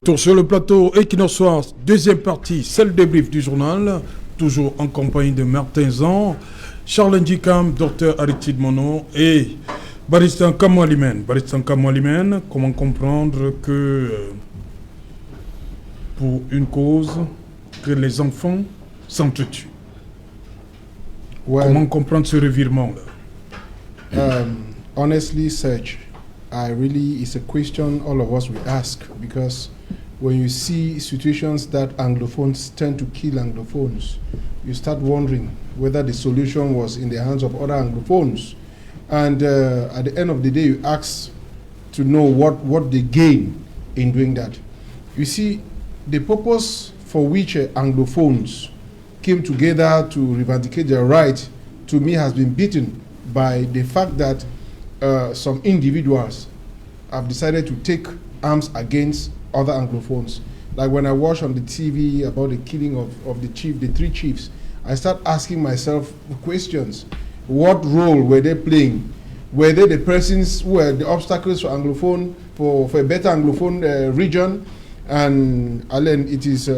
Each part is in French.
Tour sur le plateau Equinoxoir, deuxième partie, celle débrief du journal, toujours en compagnie de Martin Zan, Charles Ndjikam, Dr Aristide Mono et Baristan Kamoualimène. Baristan Kamoualimène, comment comprendre que pour une cause, que les enfants s'entretuent? Comment comprendre ce revirement-là? Honestly, Serge, it's a question all of us will ask, because when you see situations that Anglophones tend to kill Anglophones, you start wondering whether the solution was in the hands of other Anglophones. And at the end of the day, you ask to know what they gain in doing that. You see, the purpose for which Anglophones came together to reivindicate their right, to me, has been beaten by the fact that some individuals have decided to take arms against other Anglophones. Like when I watch on the TV about the killing of the three chiefs, I start asking myself questions. What role were they playing? Were they the persons who were the obstacles for Anglophone, for a better Anglophone region? And Alan, it is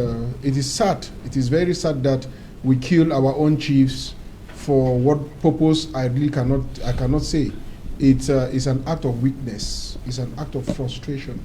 sad. It is very sad that we kill our own chiefs for what purpose I cannot say. It's an act of weakness. It's an act of frustration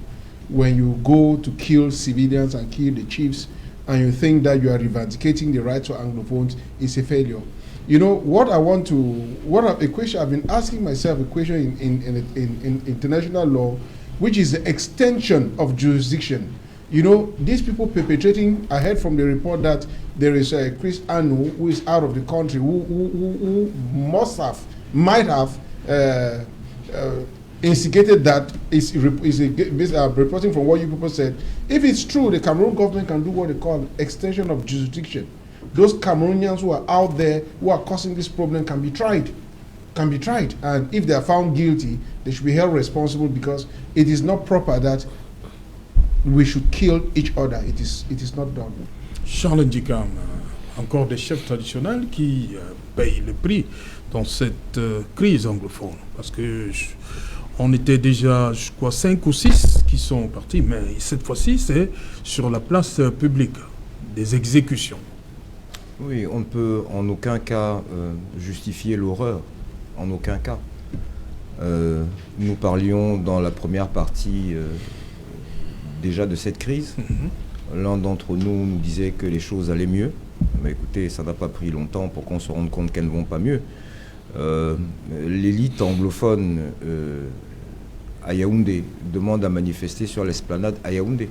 when you go to kill civilians and kill the chiefs, and you think that you are reivindicate the rights of Anglophones. Is a failure. You know a question I've been asking myself, a question in international law, which is the extension of jurisdiction. You know, these people perpetrating, I heard from the report that there is Chris Anu who is out of the country, who might have instigated that, is reporting from what you people said. If it's true, the Cameroon government can do what they call extension of jurisdiction. Those Cameroonians who are out there, who are causing this problem, can be tried. And if they are found guilty, they should be held responsible, because it is not proper that we should kill each other. It is not done. Charles Ndjikam, encore des chefs traditionnels qui payent le prix dans cette crise anglophone, parce que on était déjà, je crois, 5 ou 6 qui sont partis, mais cette fois-ci, c'est sur la place publique, des exécutions. Oui, on ne peut en aucun cas justifier l'horreur, en aucun cas. Nous parlions dans la première partie déjà de cette crise. L'un d'entre nous nous disait que les choses allaient mieux. Mais écoutez, ça n'a pas pris longtemps pour qu'on se rende compte qu'elles ne vont pas mieux. L'élite anglophone à Yaoundé demande à manifester sur l'esplanade à Yaoundé.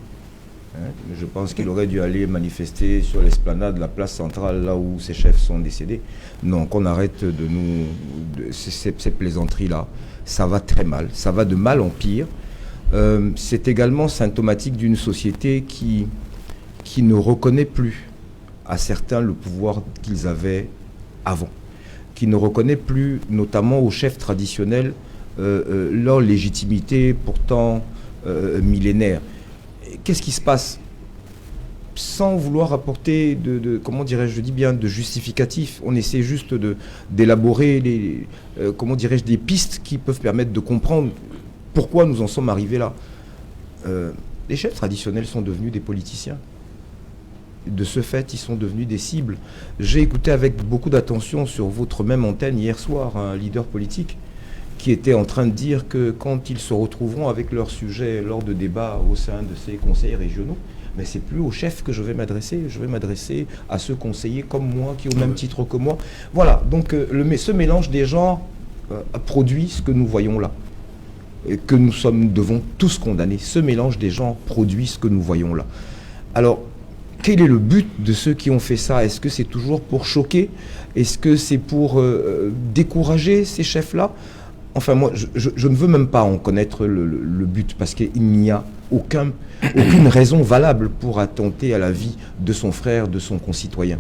Je pense qu'il aurait dû aller manifester sur l'esplanade, la place centrale, là où ses chefs sont décédés. Non, qu'on arrête ces plaisanteries-là. Ça va très mal, ça va de mal en pire. C'est également symptomatique d'une société qui ne reconnaît plus à certains le pouvoir qu'ils avaient avant, qui ne reconnaît plus, notamment aux chefs traditionnels, leur légitimité pourtant millénaire. Qu'est-ce qui se passe? Sans vouloir apporter de justificatif, on essaie juste d'élaborer des pistes qui peuvent permettre de comprendre pourquoi nous en sommes arrivés là. Les chefs traditionnels sont devenus des politiciens. De ce fait, ils sont devenus des cibles. J'ai écouté avec beaucoup d'attention sur votre même antenne hier soir un leader politique qui était en train de dire que quand ils se retrouveront avec leur sujet lors de débats au sein de ces conseils régionaux, mais c'est plus aux chefs que je vais m'adresser à ceux conseillers comme moi, qui ont le même titre que moi. Voilà, donc ce mélange des genres produit ce que nous voyons là, et que nous devons tous condamner. Ce mélange des genres produit ce que nous voyons là. Alors, quel est le but de ceux qui ont fait ça? Est-ce que c'est toujours pour choquer? Est-ce que c'est pour décourager ces chefs-là? Enfin, moi, je ne veux même pas en connaître le but, parce qu'il n'y a aucune raison valable pour attenter à la vie de son frère, de son concitoyen.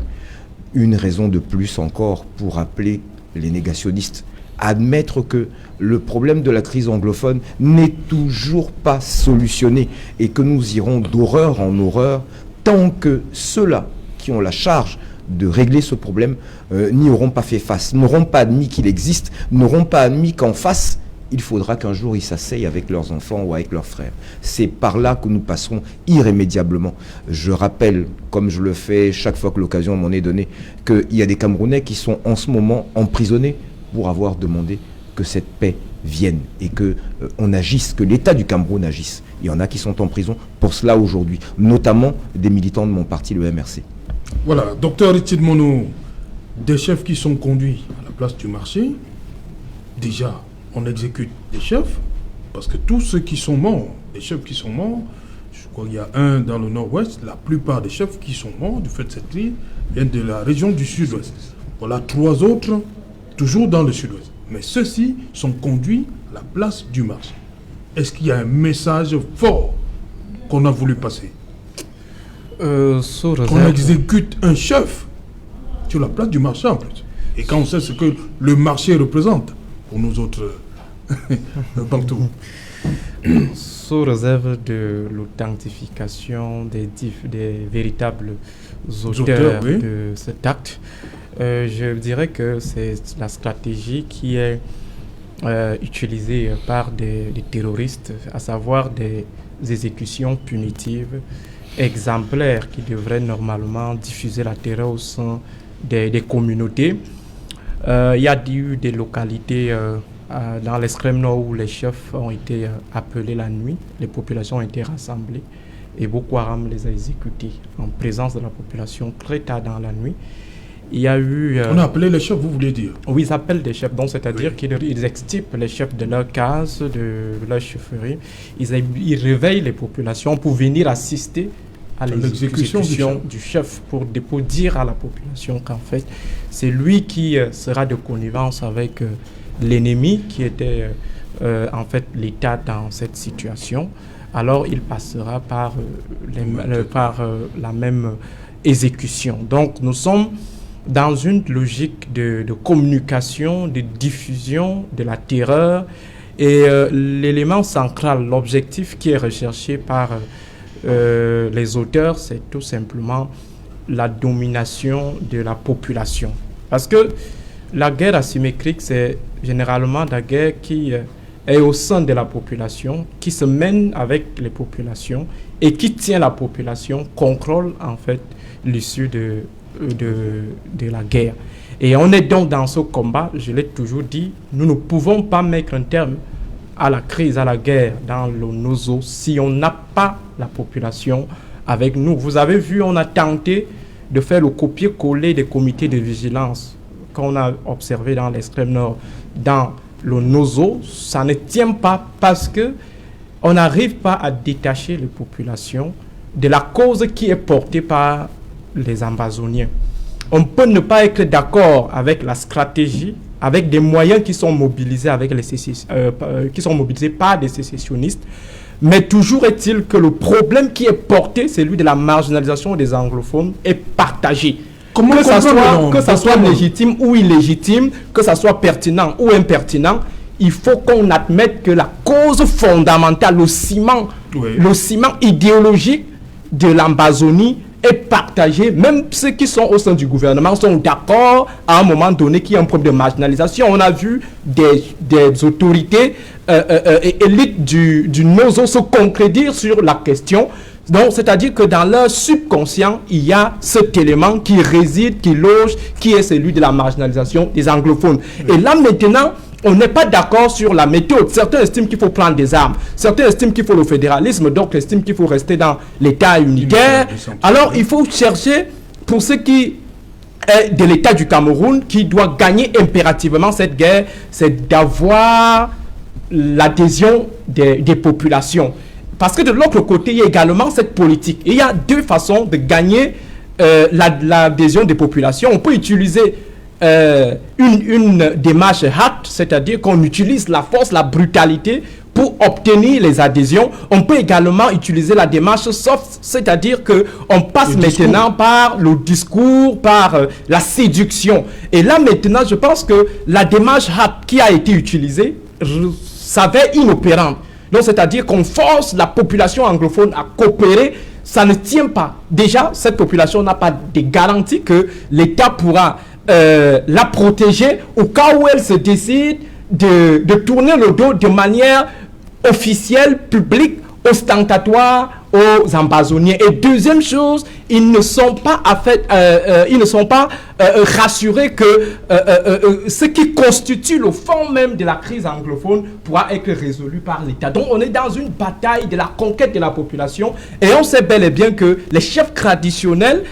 Une raison de plus encore pour appeler les négationnistes à admettre que le problème de la crise anglophone n'est toujours pas solutionné et que nous irons d'horreur en horreur tant que ceux-là qui ont la charge de régler ce problème n'y auront pas fait face, n'auront pas admis qu'il existe, n'auront pas admis qu'en face, il faudra qu'un jour ils s'asseyent avec leurs enfants ou avec leurs frères. C'est par là que nous passerons irrémédiablement. Je rappelle, comme je le fais chaque fois que l'occasion m'en est donnée, qu'il y a des Camerounais qui sont en ce moment emprisonnés pour avoir demandé que cette paix vienne et qu'on agisse, que l'État du Cameroun agisse. Il y en a qui sont en prison pour cela aujourd'hui, notamment des militants de mon parti, le MRC. Voilà, docteur Richard Mono, des chefs qui sont conduits à la place du marché, déjà, on exécute des chefs, parce que tous ceux qui sont morts, les chefs qui sont morts, je crois qu'il y a un dans le nord-ouest, la plupart des chefs qui sont morts du fait de cette crise viennent de la région du sud-ouest. Voilà 3 autres, toujours dans le sud-ouest. Mais ceux-ci sont conduits à la place du marché. Est-ce qu'il y a un message fort qu'on a voulu passer? Qu'on exécute un chef sur la place du marché en plus. Et quand on sait ce que le marché représente pour nous autres Bantous. Sous réserve de l'authentification des véritables auteurs oui. de cet acte, je dirais que c'est la stratégie qui est utilisée par des terroristes, à savoir des exécutions punitives exemplaires qui devraient normalement diffuser la terreur au sein des communautés. Il y a eu des localités dans l'extrême nord où les chefs ont été appelés la nuit, les populations ont été rassemblées et Boko Haram les a exécutés en présence de la population très tard dans la nuit. Il y a eu... On a appelé les chefs, vous voulez dire? Oui, ils appellent des chefs, donc c'est-à-dire oui. qu'ils extirpent les chefs de leur case, de leur chefferie. Ils réveillent les populations pour venir assister à l'exécution du chef pour dire à la population qu'en fait, c'est lui qui sera de connivence avec l'ennemi qui était en fait l'État dans cette situation. Alors, il passera par la même exécution. Donc, nous sommes dans une logique de communication, de diffusion de la terreur. Et l'élément central, l'objectif qui est recherché par les auteurs, c'est tout simplement la domination de la population. Parce que la guerre asymétrique, c'est généralement la guerre qui est au sein de la population, qui se mène avec les populations et qui tient la population, contrôle en fait l'issue de la guerre. Et on est donc dans ce combat, je l'ai toujours dit, nous ne pouvons pas mettre un terme à la crise, à la guerre dans le Nozo si on n'a pas la population avec nous. Vous avez vu, on a tenté de faire le copier-coller des comités de vigilance qu'on a observé dans l'extrême nord, dans le Nozo. Ça ne tient pas parce que on n'arrive pas à détacher les populations de la cause qui est portée par les Amazoniens. On peut ne pas être d'accord avec la stratégie, avec des moyens qui sont mobilisés qui sont mobilisés par des sécessionnistes, mais toujours est-il que le problème qui est porté, celui de la marginalisation des anglophones, est partagé. Que ça soit légitime ou illégitime, que ça soit pertinent ou impertinent, il faut qu'on admette que la cause fondamentale, le ciment idéologique de l'Amazonie est partagé. Même ceux qui sont au sein du gouvernement sont d'accord à un moment donné qu'il y a un problème de marginalisation. On a vu des autorités et élites du Nozo se concrétiser sur la question. Donc, c'est-à-dire que dans leur subconscient, il y a cet élément qui réside, qui loge, qui est celui de la marginalisation des anglophones. Et là, maintenant, on n'est pas d'accord sur la méthode. Certains estiment qu'il faut prendre des armes. Certains estiment qu'il faut le fédéralisme. D'autres estiment qu'il faut rester dans l'État unitaire. Alors, il faut chercher, pour ce qui est de l'État du Cameroun, qui doit gagner impérativement cette guerre, c'est d'avoir l'adhésion des populations. Parce que de l'autre côté, il y a également cette politique. Et il y a deux façons de gagner l'adhésion des populations. On peut utiliser une démarche hard, c'est-à-dire qu'on utilise la force, la brutalité pour obtenir les adhésions. On peut également utiliser la démarche soft, c'est-à-dire qu'on passe maintenant par le discours, par la séduction. Et là maintenant, je pense que la démarche hard qui a été utilisée s'avère inopérante. Donc, c'est-à-dire qu'on force la population anglophone à coopérer, ça ne tient pas. Déjà, cette population n'a pas de garantie que l'État pourra la protéger au cas où elle se décide de tourner le dos de manière officielle, publique, ostentatoire aux ambazoniens. Et deuxième chose, ils ne sont pas rassurés que ce qui constitue le fond même de la crise anglophone pourra être résolu par l'État. Donc on est dans une bataille de la conquête de la population et on sait bel et bien que les chefs traditionnels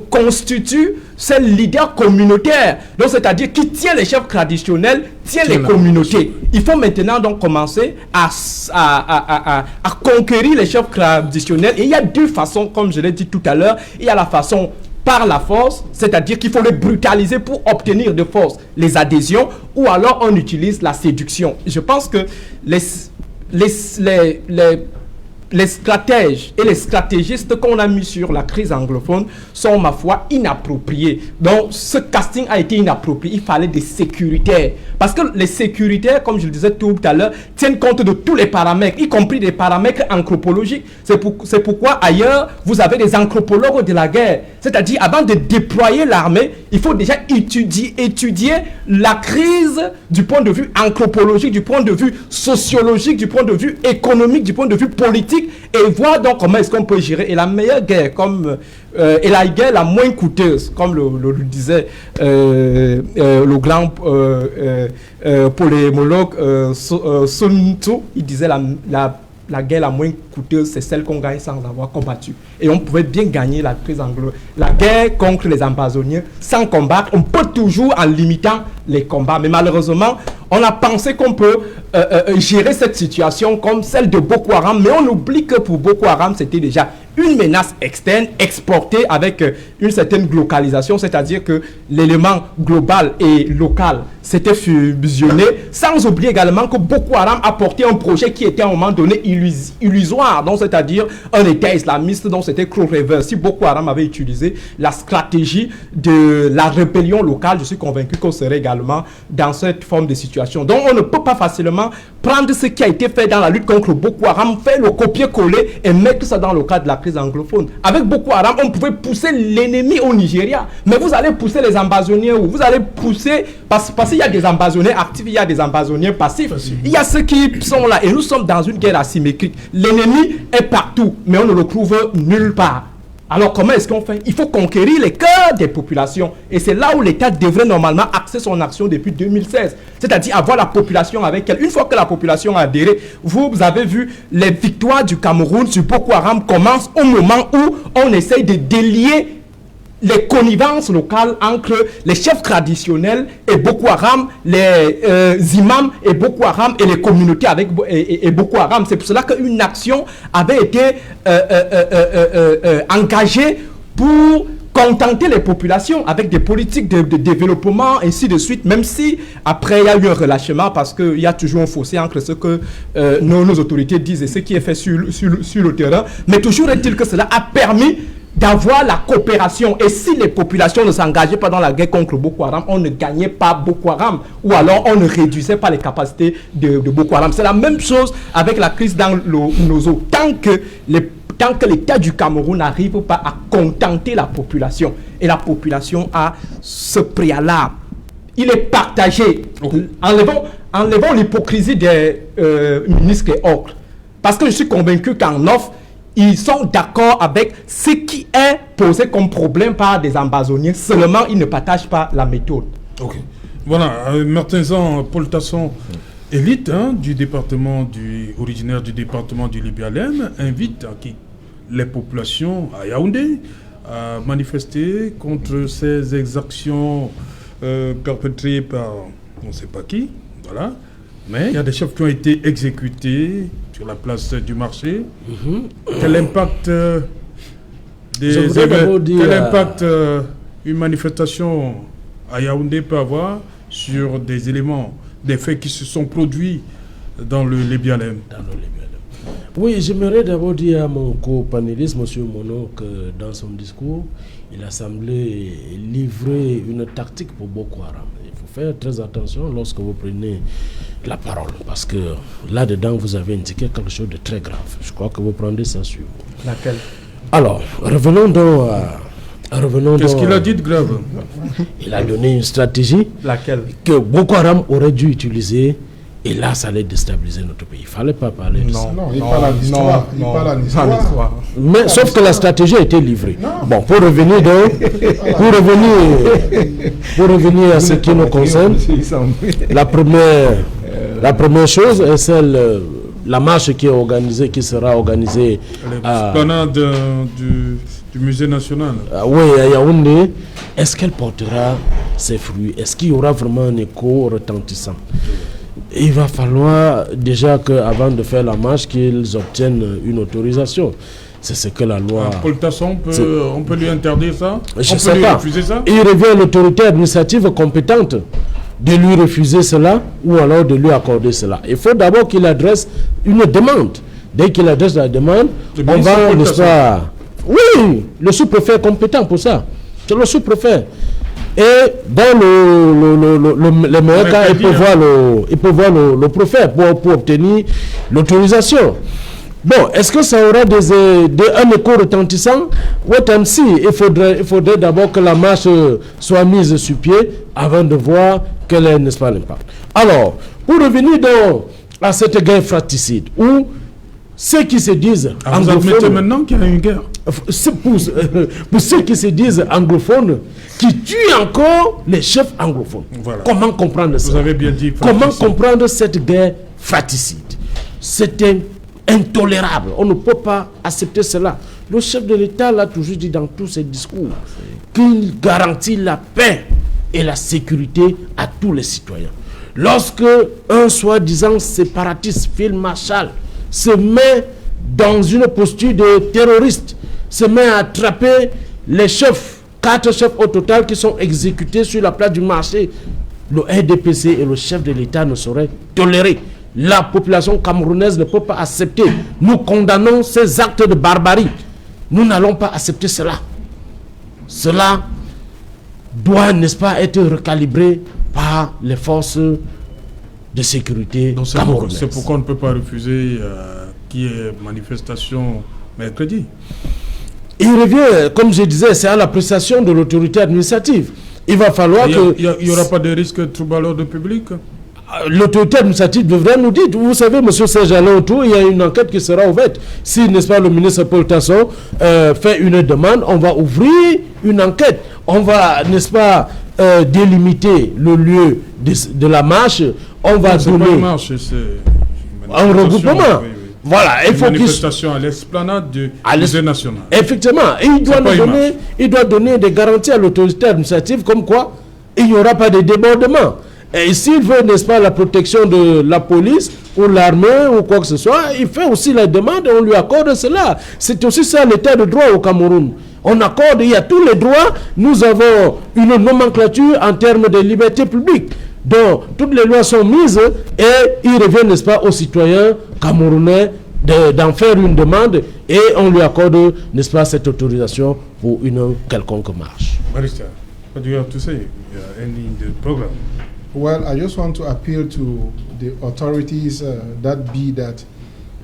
constitue ce leader communautaire. Donc, c'est-à-dire qui tient les chefs traditionnels, tient les communautés. Il faut maintenant donc commencer à conquérir les chefs traditionnels. Et il y a deux façons, comme je l'ai dit tout à l'heure. Il y a la façon par la force, c'est-à-dire qu'il faut les brutaliser pour obtenir de force les adhésions, ou alors on utilise la séduction. Je pense que les stratèges et les stratégistes qu'on a mis sur la crise anglophone sont, ma foi, inappropriés. Donc, ce casting a été inapproprié. Il fallait des sécuritaires. Parce que les sécuritaires, comme je le disais tout à l'heure, tiennent compte de tous les paramètres, y compris des paramètres anthropologiques. C'est pourquoi, ailleurs, vous avez des anthropologues de la guerre. C'est-à-dire, avant de déployer l'armée, il faut déjà étudier la crise du point de vue anthropologique, du point de vue sociologique, du point de vue économique, du point de vue politique, et voir donc comment est-ce qu'on peut gérer. Et la meilleure guerre, et la guerre la moins coûteuse, comme le disait le grand polémologue Sun Tzu, il disait la guerre la moins coûteuse, c'est celle qu'on gagne sans avoir combattu. Et on pouvait bien gagner la crise anglo. La guerre contre les ambazoniens sans combattre, on peut toujours en limitant les combats. Mais malheureusement, on a pensé qu'on peut gérer cette situation comme celle de Boko Haram, mais on oublie que pour Boko Haram, c'était déjà une menace externe exportée avec une certaine localisation, c'est-à-dire que l'élément global et local s'était fusionné, sans oublier également que Boko Haram a porté un projet qui était à un moment donné illusoire, donc c'est-à-dire un État islamiste, dont c'était Croix-Rever. Si Boko Haram avait utilisé la stratégie de la rébellion locale, je suis convaincu qu'on serait également dans cette forme de situation. Donc on ne peut pas facilement prendre ce qui a été fait dans la lutte contre Boko Haram, faire le copier-coller et mettre ça dans le cadre de la crise anglophone. Avec Boko Haram, on pouvait pousser l'ennemi au Nigeria, mais vous allez pousser les ambazoniens où? Vous allez pousser, parce qu'il y a des ambazoniens actifs, il y a des ambazoniens passifs. Il y a ceux qui sont là, et nous sommes dans une guerre asymétrique. L'ennemi est partout, mais on ne le trouve nulle part. Alors comment est-ce qu'on fait? Il faut conquérir les cœurs des populations. Et c'est là où l'État devrait normalement axer son action depuis 2016. C'est-à-dire avoir la population avec elle. Une fois que la population a adhéré, vous avez vu les victoires du Cameroun sur Boko Haram commencent au moment où on essaye de délier les connivences locales entre les chefs traditionnels et Boko Haram, les imams et Boko Haram et les communautés avec et Boko Haram. C'est pour cela qu'une action avait été engagée pour contenter les populations avec des politiques de développement, ainsi de suite, même si après il y a eu un relâchement parce qu'il y a toujours un fossé entre ce que nos autorités disent et ce qui est fait sur le terrain. Mais toujours est-il que cela a permis d'avoir la coopération. Et si les populations ne s'engageaient pas dans la guerre contre Boko Haram, on ne gagnait pas Boko Haram, ou alors on ne réduisait pas les capacités de Boko Haram. C'est la même chose avec la crise dans nos eaux. Tant que l'État du Cameroun n'arrive pas à contenter la population, et la population a ce préalable, il est partagé. Enlevons l'hypocrisie des ministres et autres. Parce que je suis convaincu qu'en offre, ils sont d'accord avec ce qui est posé comme problème par des ambazoniens. Seulement, ils ne partagent pas la méthode. Ok. Voilà, Martin Zan, Paul Tasson, élite originaire du département du Libyalem, invite les populations à Yaoundé à manifester contre ces exactions perpétrées par on ne sait pas qui. Voilà. Mais il y a des chefs qui ont été exécutés sur la place du marché. Quel impact une manifestation à Yaoundé peut avoir sur des éléments, des faits qui se sont produits dans le Libyalem? Oui, j'aimerais d'abord dire à mon co-panéliste, M. Mono, que dans son discours, il a semblé livrer une tactique pour Boko Haram. Il faut faire très attention lorsque vous prenez la parole, parce que là-dedans, vous avez indiqué quelque chose de très grave. Je crois que vous prendrez ça sur vous. Laquelle? Alors, revenons donc Revenons Qu'est-ce qu'il a dit de grave? Il a donné une stratégie Laquelle? que Boko Haram aurait dû utiliser. Et là, ça allait déstabiliser notre pays. Il ne fallait pas parler de ça. Non, il parle en histoire. Il parle en histoire. Mais sauf que la stratégie a été livrée. Non. Bon, pour revenir à ce qui nous concerne, la première chose est celle, la marche qui est organisée, qui sera organisée à l'esplanade du musée national. Oui, à Yaoundé. Est-ce qu'elle portera ses fruits? Est-ce qu'il y aura vraiment un écho retentissant? Il va falloir déjà qu'avant de faire la marche, qu'ils obtiennent une autorisation. C'est ce que la loi... Paul Tasson, on peut lui interdire ça? Je On sais peut lui pas. refuser ça? Il revient à l'autorité administrative compétente de lui refuser cela ou alors de lui accorder cela. Il faut d'abord qu'il adresse une demande. Dès qu'il adresse la demande, on va, n'est-ce pas... Oui, le sous-préfet est compétent pour ça. C'est le sous-préfet. Et dans le meilleur cas, il peut voir le préfet pour obtenir l'autorisation. Bon, est-ce que ça aura un écho retentissant? Wait and see. Il faudrait d'abord que la marche soit mise sur pied avant de voir quel est, n'est-ce pas, l'impact. Alors, pour revenir donc à cette guerre fratricide, où ceux qui se disent vous admettez maintenant qu'il y a une guerre? Pour ceux qui se disent anglophones, qui tuent encore les chefs anglophones. Voilà. Comment comprendre ça? Vous avez bien dit. Comment comprendre cette guerre fratricide? C'était intolérable. On ne peut pas accepter cela. Le chef de l'État l'a toujours dit dans tous ses discours qu'il garantit la paix et la sécurité à tous les citoyens. Lorsque un soi-disant séparatiste, Phil Marshall, se met dans une posture de terroriste, se met à attraper les chefs, 4 chefs au total qui sont exécutés sur la place du marché, le RDPC et le chef de l'État ne sauraient tolérer. La population camerounaise ne peut pas accepter. Nous condamnons ces actes de barbarie. Nous n'allons pas accepter cela. Cela doit, n'est-ce pas, être recalibré par les forces de sécurité camerounaises. C'est pourquoi on ne peut pas refuser qu'il y ait manifestation mercredi. Il revient, comme je disais, c'est à l'appréciation de l'autorité administrative. Il va falloir que... Il n'y aura pas de risque de trouble à l'ordre public? L'autorité administrative devrait nous dire. Vous savez, M. Serge Alain Autour, il y a une enquête qui sera ouverte. Si, n'est-ce pas, le ministre Paul Tasson fait une demande, on va ouvrir une enquête. On va, n'est-ce pas, délimiter le lieu de la marche. On va donner... C'est pas une marche, c'est un regroupement. Oui. Voilà, il faut qu'il... manifestation à l'esplanade du musée national. Effectivement, il doit donner des garanties à l'autorité administrative comme quoi il n'y aura pas de débordement. Et s'il veut, n'est-ce pas, la protection de la police ou l'armée ou quoi que ce soit, il fait aussi la demande et on lui accorde cela. C'est aussi ça l'état de droit au Cameroun. On accorde, il y a tous les droits. Nous avons une nomenclature en termes de liberté publique. Donc, toutes les lois sont mises et il revient, n'est-ce pas, aux citoyens camerounais d'en faire une demande et on lui accorde, n'est-ce pas, cette autorisation pour une quelconque marche. Barrister, what do you have to say? Ending the program. Well, I just want to appeal to the authorities that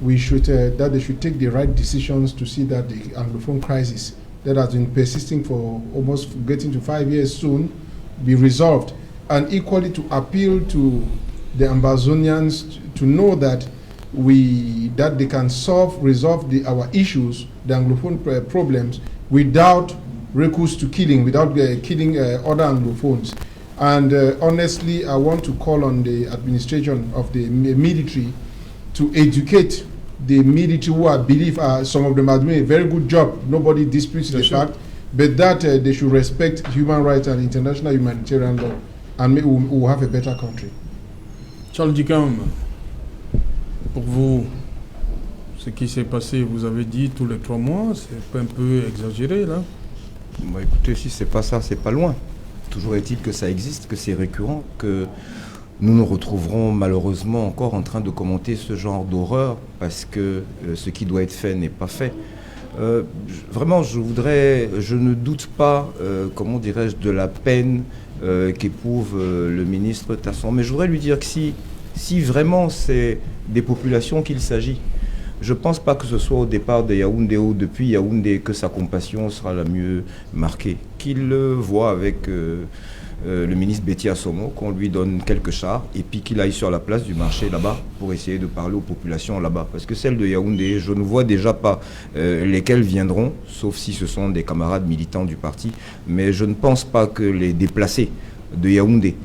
they should take the right decisions to see that the Anglophone crisis that has been persisting for almost getting to 5 years soon be resolved. And equally to appeal to the Ambazonians to know that they can resolve our issues, the Anglophone problems, without recourse to killing, without killing other Anglophones. And honestly, I want to call on the administration of the military to educate the military who I believe some of them are doing a very good job. Nobody disputes the fact, but that they should respect human rights and international humanitarian law, and we will have a better country. Charles Dicam, pour vous, ce qui s'est passé, vous avez dit tous les 3 mois, c'est un peu exagéré là? Bah, écoutez, si c'est pas ça, c'est pas loin. Toujours est-il que ça existe, que c'est récurrent, que nous nous retrouverons malheureusement encore en train de commenter ce genre d'horreur parce que ce qui doit être fait n'est pas fait. Vraiment, je ne doute pas, comment dirais-je, de la peine qu'éprouve le ministre Tasson. Mais je voudrais lui dire que si vraiment c'est des populations qu'il s'agit, Je ne pense pas que ce soit au départ de Yaoundé ou depuis Yaoundé que sa compassion sera la mieux marquée. Qu'il voit avec le ministre Betty Assomo, qu'on lui donne quelques chars et puis qu'il aille sur la place du marché là-bas pour essayer de parler aux populations là-bas. Parce que celles de Yaoundé, je ne vois déjà pas lesquelles viendront, sauf si ce sont des camarades militants du parti. Mais je ne pense pas que les déplacés de Yaoundé,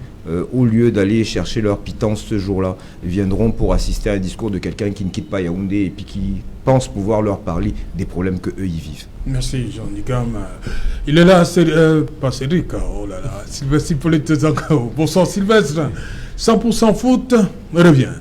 au lieu d'aller chercher leur pitance ce jour-là, viendront pour assister à un discours de quelqu'un qui ne quitte pas Yaoundé et puis qui pense pouvoir leur parler des problèmes qu'eux y vivent. Merci Jean Nigam. Il est là, pas Cédric, oh là là, Sylvestre Hippolyte Zangao. Bonsoir Sylvestre, 100% foot revient.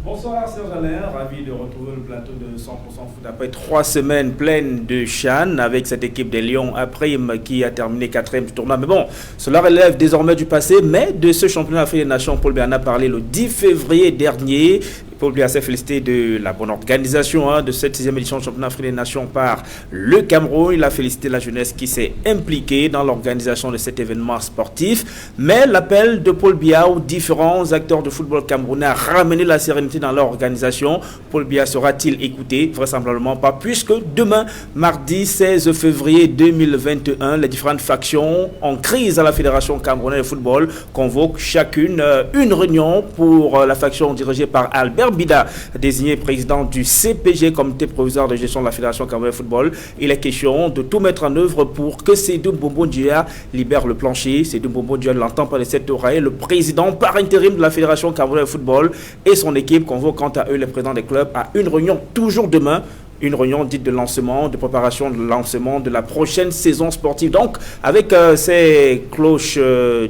Bonsoir Serge Alain, ravi de retrouver le plateau de 100% foot après 3 semaines pleines de CHAN avec cette équipe des Lions à Prime qui a terminé 4e du tournoi. Mais bon, cela relève désormais du passé, mais de ce championnat d'Afrique des Nations, Paul Biya en a parlé le 10 février dernier. Paul Biya s'est félicité de la bonne organisation de cette 6e édition du championnat d'Afrique des Nations par le Cameroun. Il a félicité la jeunesse qui s'est impliquée dans l'organisation de cet événement sportif. Mais l'appel de Paul Biya aux différents acteurs de football camerounais a ramené la sérénité dans leur organisation. Paul Biya sera-t-il écouté? Vraisemblablement pas, puisque demain, mardi 16 février 2021, les différentes factions en crise à la Fédération camerounaise de football convoquent chacune une réunion pour la faction dirigée par Albert Bida, désigné président du CPG, Comité provisoire de gestion de la Fédération camerounaise de football. Il est question de tout mettre en œuvre pour que Seydou Mbombo Dia libère le plancher. Seydou Mbombo Dia l'entend par les 7 oreilles. Le président par intérim de la Fédération camerounaise de football et son équipe convoquent quant à eux les présidents des clubs à une réunion toujours demain. Une réunion dite de lancement, de préparation de lancement de la prochaine saison sportive. Donc, avec ces cloches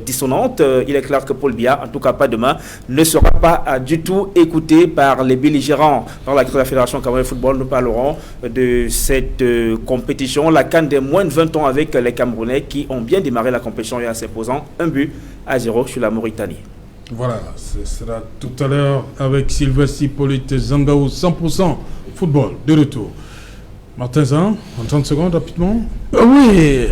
dissonantes, il est clair que Paul Biya, en tout cas pas demain, ne sera pas du tout écouté par les belligérants. Dans la Fédération camerounaise de football, nous parlerons de cette compétition, la CAN des moins de 20 ans avec les Camerounais qui ont bien démarré la compétition et en s'imposant 1-0 sur la Mauritanie. Voilà, ce sera tout à l'heure avec Sylvestre Hippolyte Zangao, 100% football, de retour. Martin Zan, en 30 secondes, rapidement. Oui,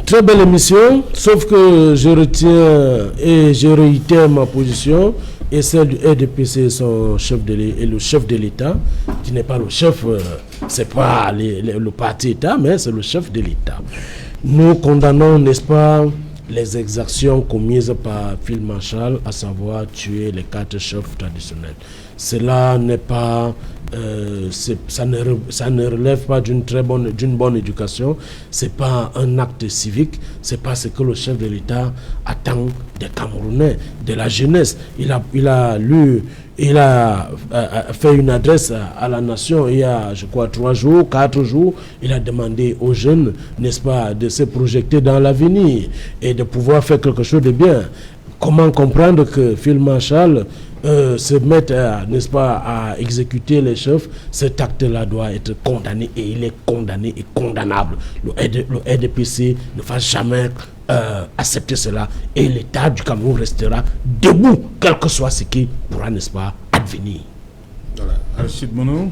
très belle émission, sauf que je retiens et je réitère ma position et celle du RDPC, son chef et le chef de l'État, qui n'est pas le chef, c'est pas le parti État, mais c'est le chef de l'État. Nous condamnons, n'est-ce pas, les exactions commises par Phil Marshall, à savoir tuer les 4 chefs traditionnels. Cela n'est pas, ça ne relève pas d'une bonne éducation. C'est pas un acte civique. C'est pas ce que le chef de l'État attend des Camerounais, de la jeunesse. Il a fait une adresse à la nation il y a, je crois, 4 jours. Il a demandé aux jeunes, n'est-ce pas, de se projeter dans l'avenir et de pouvoir faire quelque chose de bien. Comment comprendre que Phil Marshall se mette, n'est-ce pas, à exécuter les chefs? Cet acte-là doit être condamné et il est condamné et condamnable. Le RDPC ne va jamais accepter cela et l'État du Cameroun restera debout, quel que soit ce qui pourra, n'est-ce pas, advenir. Voilà. Archid Mono.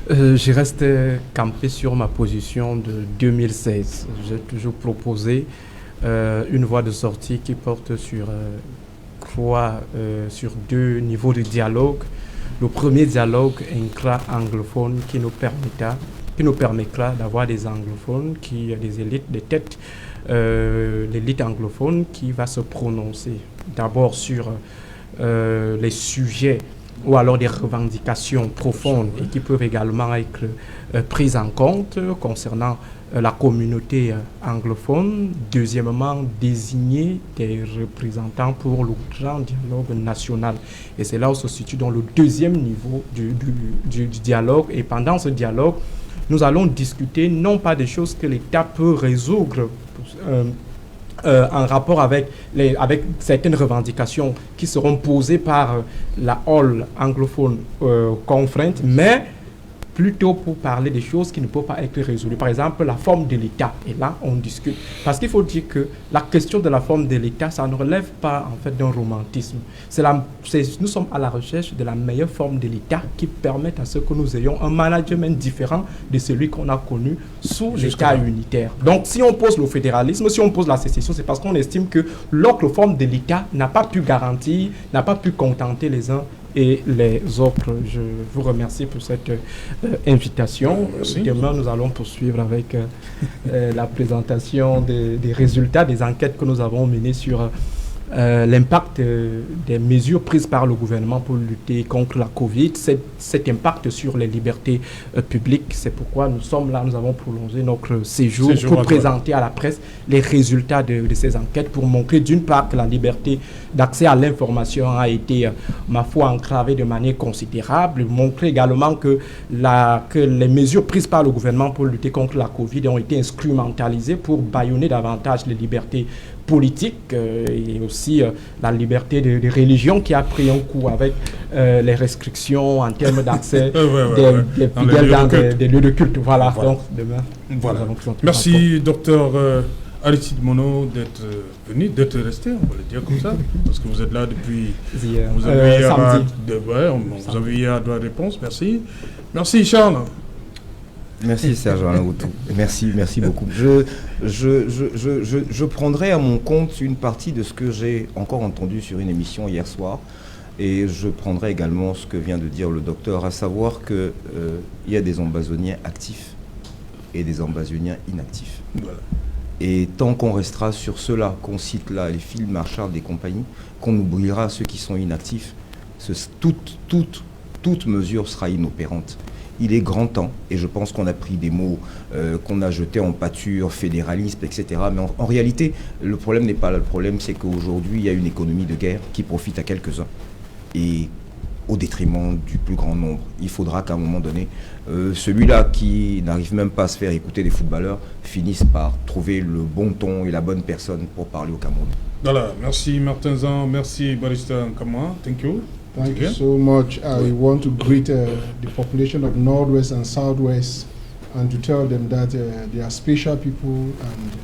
Je reste campé sur ma position de 2016. J'ai toujours proposé une voie de sortie qui porte sur 2 niveaux de dialogue. Le premier dialogue intra-anglophone qui nous permettra d'avoir des anglophones, des élites, des têtes, l'élite anglophone qui va se prononcer d'abord sur les sujets ou alors des revendications profondes et qui peuvent également être prises en compte concernant la communauté anglophone. Deuxièmement, désigner des représentants pour le grand dialogue national. Et c'est là où se situe dans le deuxième niveau du dialogue. Et pendant ce dialogue, nous allons discuter non pas des choses que l'État peut résoudre en rapport avec certaines revendications qui seront posées par la Hall anglophone Conference, mais plutôt pour parler des choses qui ne peuvent pas être résolues. Par exemple, la forme de l'État. Et là, on discute. Parce qu'il faut dire que la question de la forme de l'État, ça ne relève pas en fait d'un romantisme. Nous sommes à la recherche de la meilleure forme de l'État qui permette à ce que nous ayons un management différent de celui qu'on a connu sous l'État unitaire. Donc, si on pose le fédéralisme, si on pose la sécession, c'est parce qu'on estime que l'autre forme de l'État n'a pas pu garantir, n'a pas pu contenter les uns et les autres. Je vous remercie pour cette invitation. Demain, nous allons poursuivre avec la présentation des résultats des enquêtes que nous avons menées sur l'impact des mesures prises par le gouvernement pour lutter contre la Covid, cet impact sur les libertés publiques. C'est pourquoi nous sommes là, nous avons prolongé notre séjour pour présenter à la presse les résultats de ces enquêtes, pour montrer d'une part que la liberté d'accès à l'information a été, ma foi, entravée de manière considérable, montrer également que les mesures prises par le gouvernement pour lutter contre la Covid ont été instrumentalisées pour bâillonner davantage les libertés politique et aussi la liberté de religion qui a pris un coup avec les restrictions en termes d'accès des fidèles dans des lieux de culte. Voilà. Donc demain, voilà. Merci docteur Aristide Monod d'être venu, d'être resté, on va le dire comme ça, parce que vous êtes là depuis vous avez eu à droit réponse. Merci Charles. Merci Serge Alain-Outou. Merci beaucoup. Je prendrai à mon compte une partie de ce que j'ai encore entendu sur une émission hier soir, et je prendrai également ce que vient de dire le docteur, à savoir qu'il y a des ambazoniens actifs et des ambazoniens inactifs. Voilà. Et tant qu'on restera sur ceux-là, qu'on cite là, les Phil Marchard des compagnies, qu'on oubliera ceux qui sont inactifs, toute mesure sera inopérante. Il est grand temps, et je pense qu'on a pris des mots qu'on a jetés en pâture, fédéralisme, etc. Mais en réalité, le problème n'est pas là. Le problème, c'est qu'aujourd'hui, il y a une économie de guerre qui profite à quelques-uns, et au détriment du plus grand nombre. Il faudra qu'à un moment donné, celui-là qui n'arrive même pas à se faire écouter des footballeurs finisse par trouver le bon ton et la bonne personne pour parler au Cameroun. Voilà, merci Martin Zan, merci Barrister Nkamwa, thank you. Thank you so much. I want to greet the population of Northwest and Southwest and to tell them that they are special people and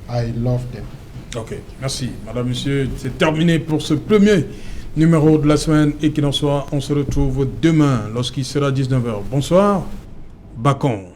I love them. Ok, merci. Madame, Monsieur, c'est terminé pour ce premier numéro de la semaine, et qu'il en soit, on se retrouve demain lorsqu'il sera 19h. Bonsoir, Bacon.